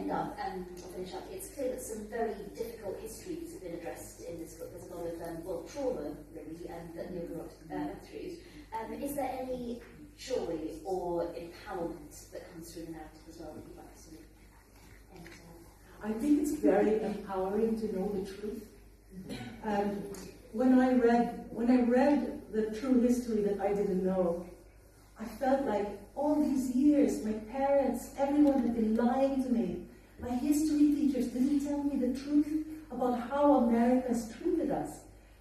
end up, and I'll finish up, it's clear that some very difficult histories have been addressed in this book. There's a lot of, trauma, really, that Neil grew up through. Is there any joy or empowerment that comes through the narrative as well that you'd like to end? I think it's very empowering to know the truth. When I read the true history that I didn't know, I felt like all these years, my parents, everyone had been lying to me. My history teachers didn't tell me the truth about how Americans treated us.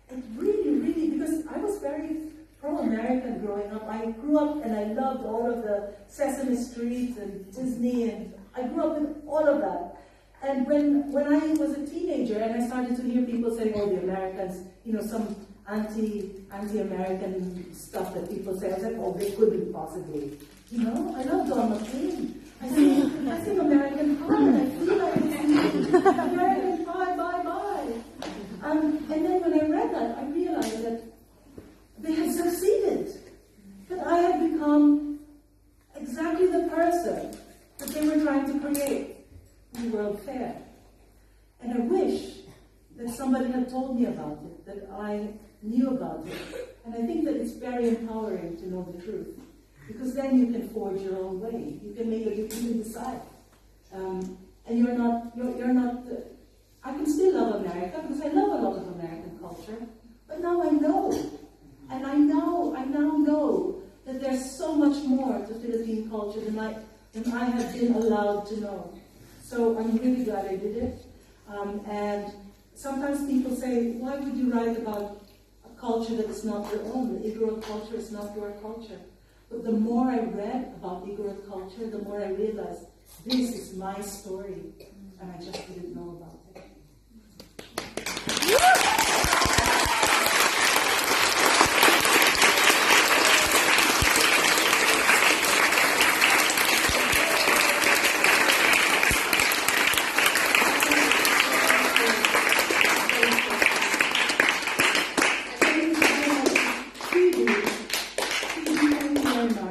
It really, really, because I was very pro-American growing up. I grew up and I loved all of the Sesame Street and Disney, and I grew up with all of that. And when I was a teenager and I started to hear people saying, oh, the Americans, some anti-American stuff that people say, I was like, oh, they couldn't possibly. I love Don McLean. I sing American Pie. I feel like it's American Pie, bye. And then when I read that, I realized that they had succeeded. That I had become exactly the person that they were trying to create in the World Fair. And I wish that somebody had told me about it, that I knew about it. And I think that it's very empowering to know the truth. Because then you can forge your own way. You can decide. And you're not, I can still love America because I love a lot of American culture. But now I know. And I now know that there's so much more to Philippine culture than I have been allowed to know. So I'm really glad I did it. And sometimes people say, why would you write about a culture that is not your own? The Igorot culture is not your culture. But the more I read about Igorot culture, the more I realized this is my story, and I just didn't know about it.